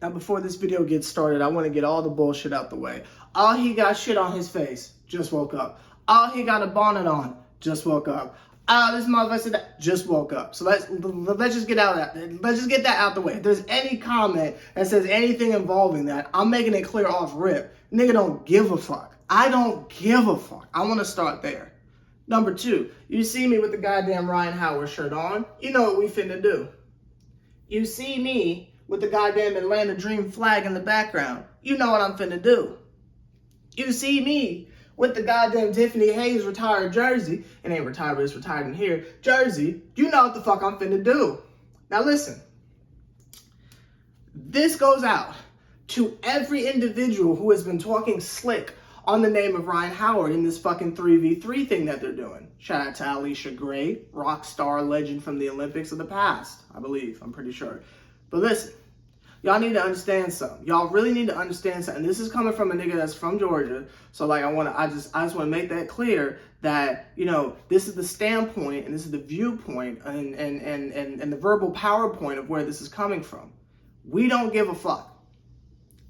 Now, before this video gets started, I want to get all the bullshit out the way. Oh, he got shit on his face. Just woke up. Oh, he got a bonnet on. Just woke up. Oh, this motherfucker said that. Just woke up. So let's just get out of that. Let's just get that out the way. If there's any comment that says anything involving that, I'm making it clear off rip. Nigga don't give a fuck. I don't give a fuck. I want to start there. Number two, you see me with the goddamn Rhyne Howard shirt on. You know what we finna do. You see me with the goddamn Atlanta Dream flag in the background. You know what I'm finna do. You see me with the goddamn Tiffany Hayes retired jersey. It ain't retired, but it's retired in here. Jersey. You know what the fuck I'm finna do. Now listen. This goes out to every individual who has been talking slick on the name of Rhyne Howard in this fucking 3v3 thing that they're doing. Shout out to Alicia Gray, rock star legend from the Olympics of the past, I believe. I'm pretty sure. But listen, y'all need to understand something. Y'all really need to understand something. And this is coming from a nigga that's from Georgia. So like I just want to make that clear that, you know, this is the standpoint and this is the viewpoint and the verbal PowerPoint of where this is coming from. We don't give a fuck.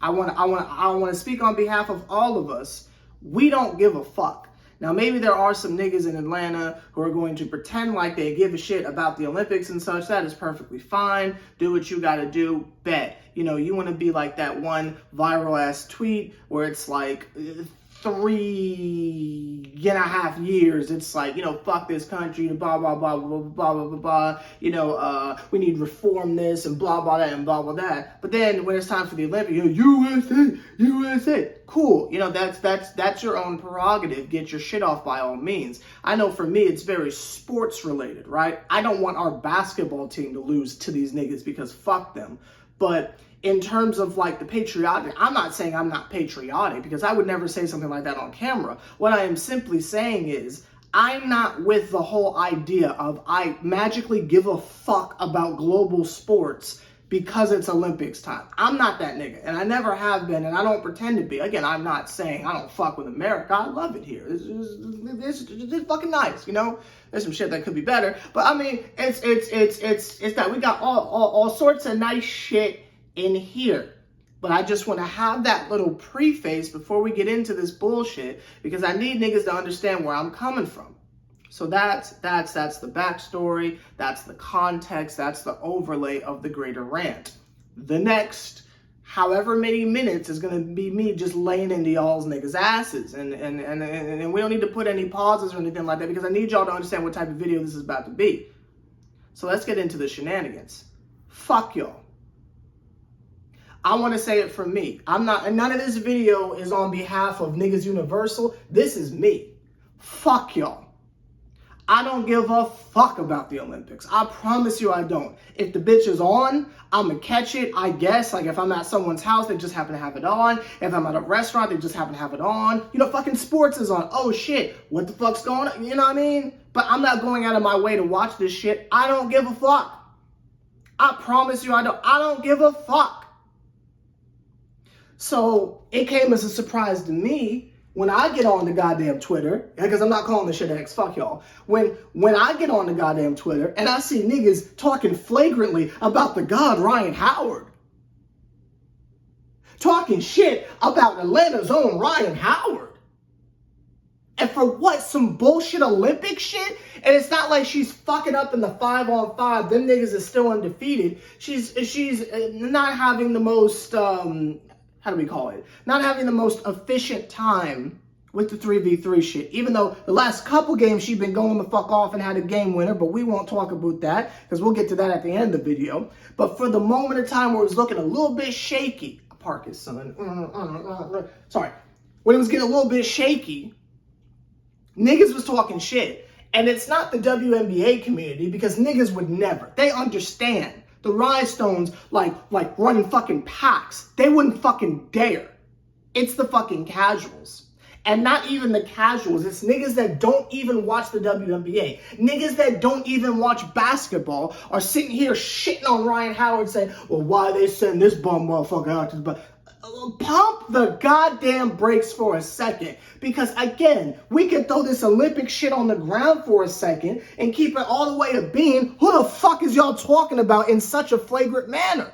I want to speak on behalf of all of us. We don't give a fuck. Now, maybe there are some niggas in Atlanta who are going to pretend like they give a shit about the Olympics and such. That is perfectly fine. Do what you got to do. Bet. You know, you want to be like that one viral ass tweet where it's like 3.5 years. It's like, you know, fuck this country, blah, blah, blah, blah, blah, blah, blah, blah. You know, we need to reform this and blah, blah, that and blah, blah, that. But then when it's time for the Olympics, you know, USA, USA. Cool. You know, that's your own prerogative. Get your shit off by all means. I know for me, it's very sports related, right? I don't want our basketball team to lose to these niggas because fuck them. But in terms of like the patriotic, I'm not saying I'm not patriotic because I would never say something like that on camera. What I am simply saying is I'm not with the whole idea of I magically give a fuck about global sports because it's Olympics time. I'm not that nigga, and I never have been, and I don't pretend to be. Again, I'm not saying I don't fuck with America. I love it here. It's fucking nice, you know? There's some shit that could be better, but I mean, it's that we got all sorts of nice shit in here. But I just want to have that little preface before we get into this bullshit because I need niggas to understand where I'm coming from. So that's the backstory, that's the context, that's the overlay of the greater rant. The next however many minutes is gonna be me just laying into y'all's niggas' asses. And we don't need to put any pauses or anything like that because I need y'all to understand what type of video this is about to be. So let's get into the shenanigans. Fuck y'all. I want to say it for me. I'm not, and none of this video is on behalf of niggas universal. This is me. Fuck y'all. I don't give a fuck about the Olympics. I promise you I don't. If the bitch is on, I'm gonna catch it, I guess. Like if I'm at someone's house, they just happen to have it on. If I'm at a restaurant, they just happen to have it on. You know, fucking sports is on. Oh shit, what the fuck's going on? You know what I mean? But I'm not going out of my way to watch this shit. I don't give a fuck. I promise you I don't give a fuck. So it came as a surprise to me when I get on the goddamn Twitter, because I'm not calling this shit X, fuck y'all. When I get on the goddamn Twitter and I see niggas talking flagrantly about the god Rhyne Howard. Talking shit about Atlanta's own Rhyne Howard. And for what? Some bullshit Olympic shit? And it's not like she's fucking up in the 5-on-5. Them niggas is still undefeated. She's not having the most, how do we call it? Not having the most efficient time with the 3v3 shit. Even though the last couple games she's been going the fuck off and had a game winner, but we won't talk about that because we'll get to that at the end of the video. But for the moment of time where it was looking a little bit shaky, Parkis, son. Sorry. When it was getting a little bit shaky, niggas was talking shit. And it's not the WNBA community because niggas would never. They understand. The rhinestones like running fucking packs. They wouldn't fucking dare. It's the fucking casuals. And not even the casuals. It's niggas that don't even watch the WNBA. Niggas that don't even watch basketball are sitting here shitting on Rhyne Howard saying, well, why they send this bum motherfucker out to the... Pump the goddamn brakes for a second. Because again, we can throw this Olympic shit on the ground for a second and keep it all the way to being, who the fuck is y'all talking about in such a flagrant manner?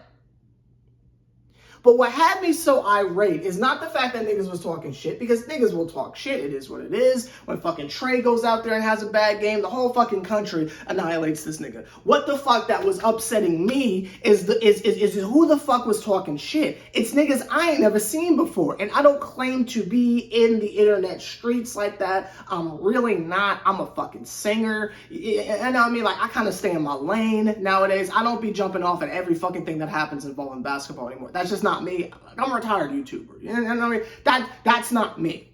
But what had me so irate is not the fact that niggas was talking shit, because niggas will talk shit. It is what it is. When fucking Trey goes out there and has a bad game, the whole fucking country annihilates this nigga. What the fuck that was upsetting me is who the fuck was talking shit. It's niggas I ain't never seen before. And I don't claim to be in the internet streets like that. I'm really not. I'm a fucking singer. And I mean, like, I kind of stay in my lane nowadays. I don't be jumping off at every fucking thing that happens involving basketball anymore. That's just not me. I'm a retired YouTuber. You know what I mean? That's not me.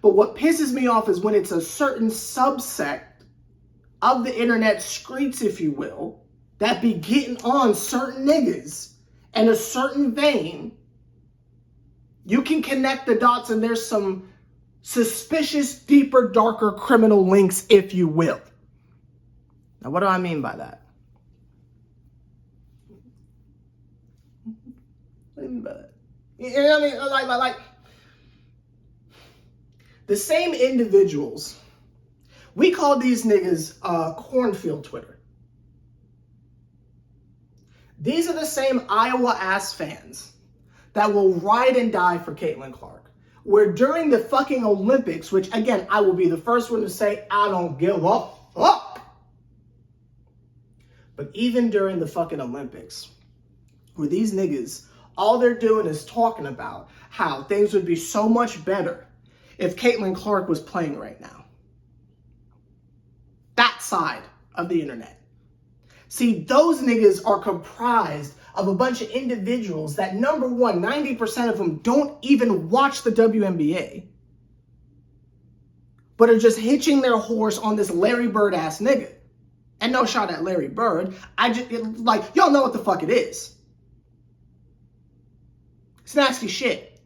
But what pisses me off is when it's a certain subsect of the internet streets, if you will, that be getting on certain niggas in a certain vein. You can connect the dots and there's some suspicious, deeper, darker criminal links, if you will. Now, what do I mean by that? What do I mean by that? You know what I mean? Like the same individuals, we call these niggas cornfield Twitter. These are the same Iowa ass fans that will ride and die for Caitlin Clark. Where during the fucking Olympics, which again, I will be the first one to say, I don't give a fuck. But even during the fucking Olympics, where these niggas, all they're doing is talking about how things would be so much better if Caitlin Clark was playing right now. That side of the internet. See, those niggas are comprised of a bunch of individuals that, number one, 90% of them don't even watch the WNBA, but are just hitching their horse on this Larry Bird ass nigga. And no shot at Larry Bird. Y'all know what the fuck it is. It's nasty shit.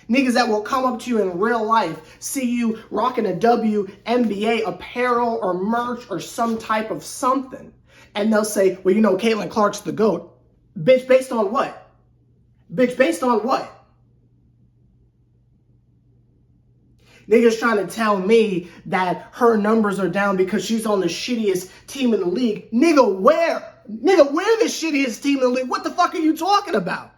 Niggas that will come up to you in real life, see you rocking a WNBA apparel or merch or some type of something, and they'll say, well, you know, Caitlin Clark's the GOAT. Bitch, based on what? Bitch, based on what? Niggas trying to tell me that her numbers are down because she's on the shittiest team in the league. Nigga, where? Nigga, where the shittiest team in the league? What the fuck are you talking about?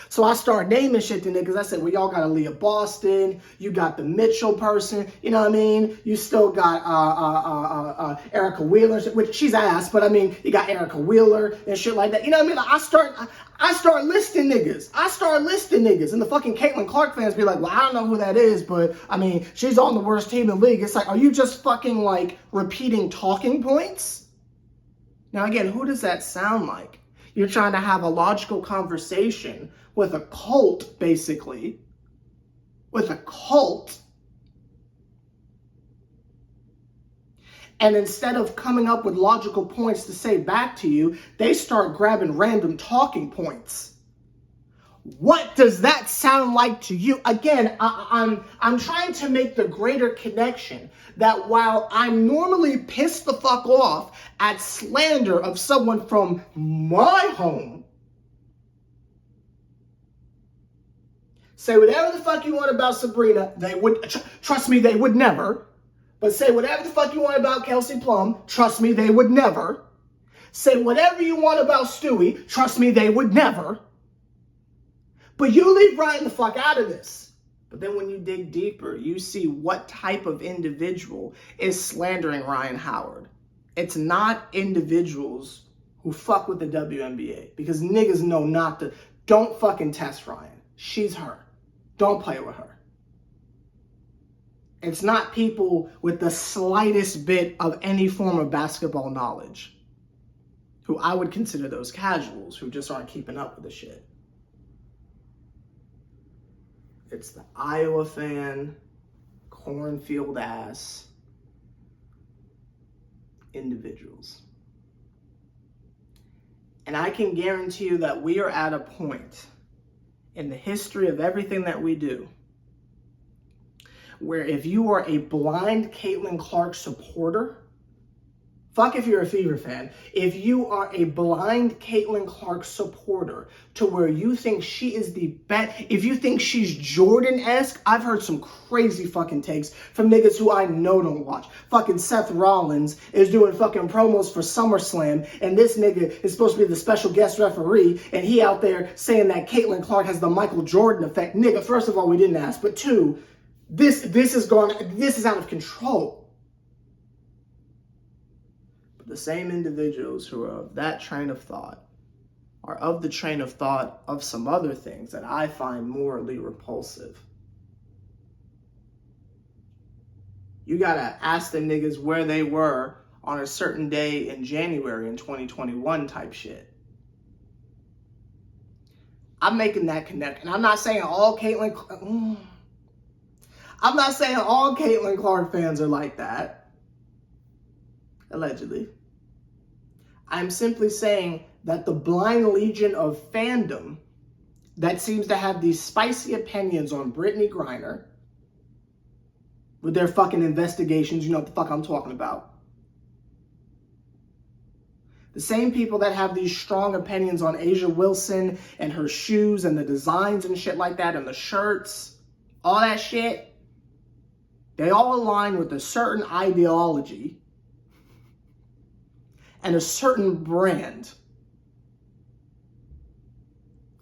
So I start naming shit to niggas. I said, well, y'all got Aaliyah Boston. You got the Mitchell person. You know what I mean? You still got Erica Wheeler, which she's ass, but I mean, you got Erica Wheeler and shit like that. You know what I mean? Like, I start listing niggas. And the fucking Caitlin Clark fans be like, well, I don't know who that is, but I mean, she's on the worst team in the league. It's like, are you just fucking like repeating talking points? Now, again, who does that sound like? You're trying to have a logical conversation with a cult, basically. With a cult. And instead of coming up with logical points to say back to you, they start grabbing random talking points. What does that sound like to you? Again, I'm trying to make the greater connection that while I'm normally pissed the fuck off at slander of someone from my home, say whatever the fuck you want about Sabrina, they would, trust me, they would never. But say whatever the fuck you want about Kelsey Plum, trust me, they would never. Say whatever you want about Stewie, trust me, they would never. But you leave Rhyne the fuck out of this. But then when you dig deeper, you see what type of individual is slandering Rhyne Howard. It's not individuals who fuck with the WNBA. Because niggas know not to. Don't fucking test Rhyne. She's her. Don't play with her. It's not people with the slightest bit of any form of basketball knowledge, who I would consider those casuals who just aren't keeping up with the shit. It's the Iowa fan, cornfield ass individuals. And I can guarantee you that we are at a point in the history of everything that we do where if you are a blind Caitlin Clark supporter Fuck if you're a Fever fan. If you are a blind Caitlin Clark supporter to where you think she is the best, if you think she's Jordan-esque, I've heard some crazy fucking takes from niggas who I know don't watch. Fucking Seth Rollins is doing fucking promos for SummerSlam, and this nigga is supposed to be the special guest referee, and he out there saying that Caitlin Clark has the Michael Jordan effect. Nigga, first of all, we didn't ask, but two, this is out of control. The same individuals who are of that train of thought are of the train of thought of some other things that I find morally repulsive. You gotta ask the niggas where they were on a certain day in January in 2021 type shit. I'm making that connection. I'm not saying all Caitlin Clark fans are like that. Allegedly. I'm simply saying that the blind legion of fandom that seems to have these spicy opinions on Brittany Griner with their fucking investigations, you know what the fuck I'm talking about. The same people that have these strong opinions on Asia Wilson and her shoes and the designs and shit like that and the shirts, all that shit, they all align with a certain ideology and a certain brand.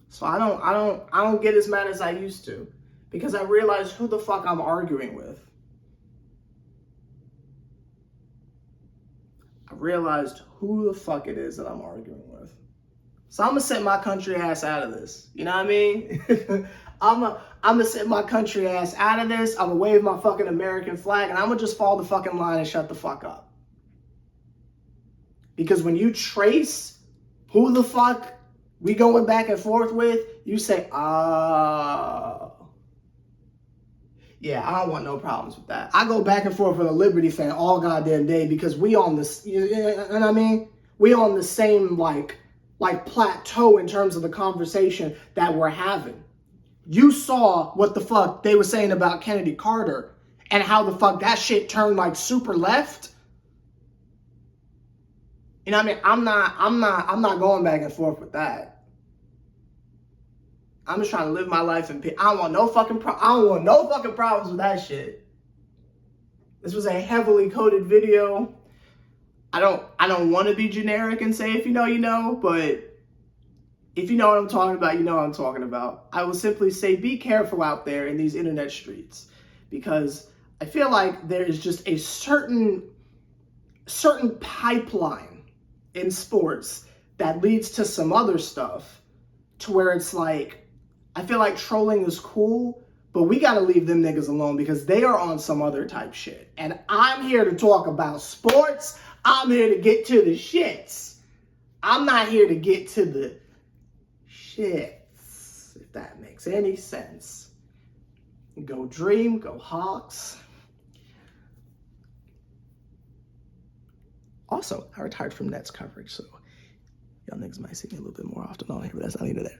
So I don't get as mad as I used to, because I realize who the fuck I'm arguing with. I realized who the fuck it is that I'm arguing with. So I'm gonna sit my country ass out of this. You know what I mean? I'm gonna sit my country ass out of this. I'm gonna wave my fucking American flag, and I'm gonna just follow the fucking line and shut the fuck up. Because when you trace who the fuck we going back and forth with, you say, yeah, I don't want no problems with that. I go back and forth with a Liberty fan all goddamn day because we on this, you know what I mean? We on the same like plateau in terms of the conversation that we're having. You saw what the fuck they were saying about Kennedy Carter and how the fuck that shit turned like super left. You know what I mean? I'm not going back and forth with that. I'm just trying to live my life in peace. I don't want no fucking problems with that shit. This was a heavily coded video. I don't want to be generic and say if you know, you know, but if you know what I'm talking about, you know what I'm talking about. I will simply say be careful out there in these internet streets, because I feel like there is just a certain pipeline in sports that leads to some other stuff to where it's like, I feel like trolling is cool, but we got to leave them niggas alone because they are on some other type shit. And I'm here to talk about sports. I'm here to get to the shits. I'm not here to get to the shits, if that makes any sense. Go Dream, go Hawks. Also, I retired from Nets coverage, so y'all niggas might see me a little bit more often on here, but that's not either there.